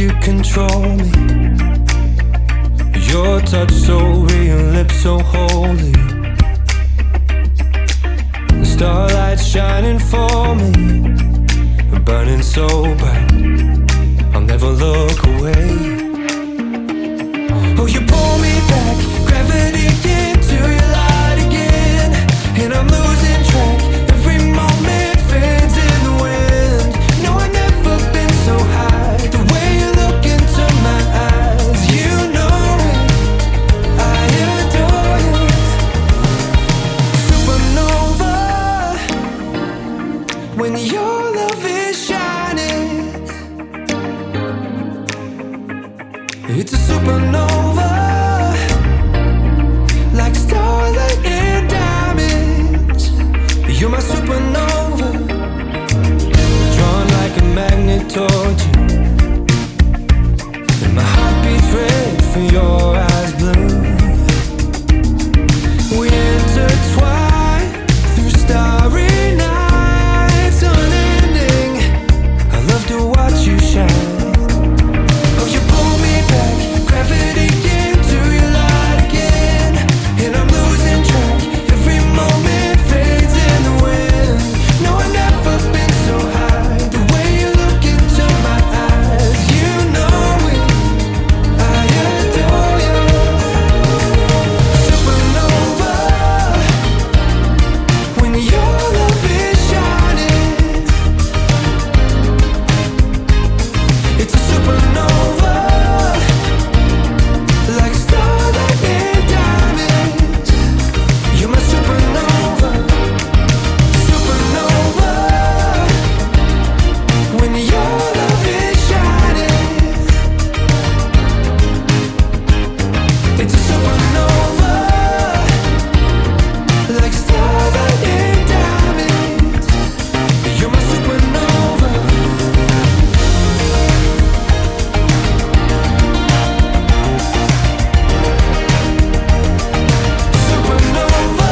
you control me. Your touch so real, lips so holy. The starlight shining for me, burning so bright, I'll never look away. Oh, you pull me back, gravity into your light again, and I'm losing track. Every moment fades in the wind. No, I've never been so high. The way you look into my eyes, you know it, I adore you. Supernova, when your love is shining, it's a supernova, like starlight and diamonds. You're my supernova, drawn like a magnet toward you, and my heart beats red for your eyes blue. We intertwine through starry nights unending. I love to watch you shine. Oh, you pull me back, gravity into your light again, and I'm losing track. Every moment fades in the wind. No, I've never been so high. The way you look into my eyes, you know it, I adore you. Supernova, when your love is shining, it's a supernova, like starlight and diamonds. You're my supernova, supernova, when your love is shining. It's a supernova, like starlight and diamonds. You're my supernova. Supernova,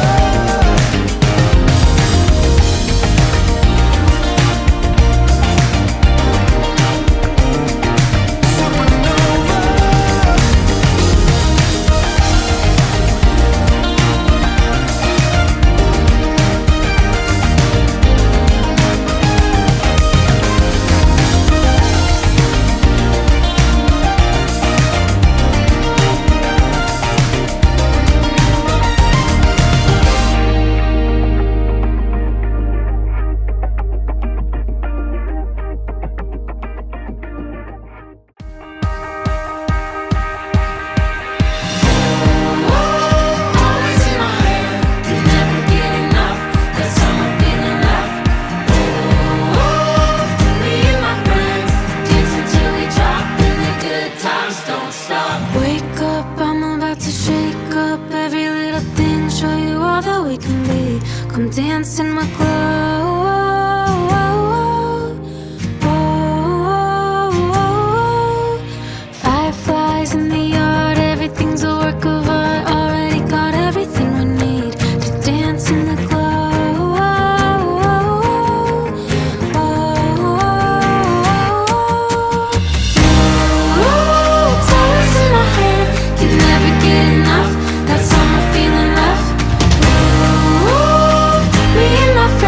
wake up, I'm about to shake up every little thing, show you all that we can be. Come dance in my glow. Fireflies in the yard, everything's a work of art. Already got everything we need to dance in the glow. It's always in my head, can never get enough. That summer feeling left. Me and my friends.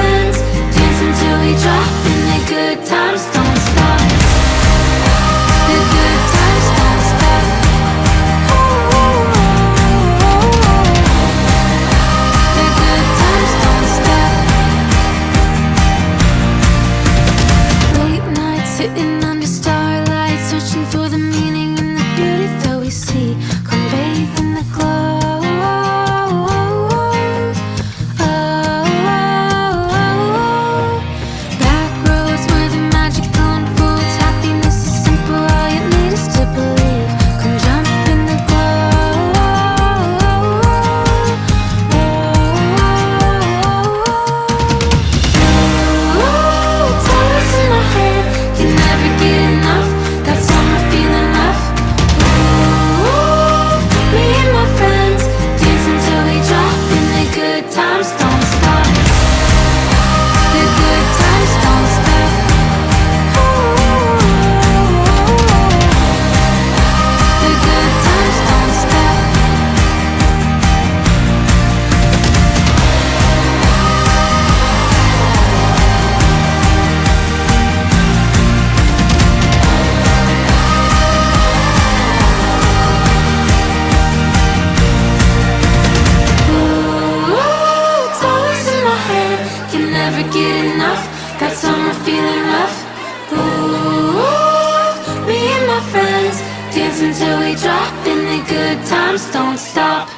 dance until we drop, and the good times don't stop.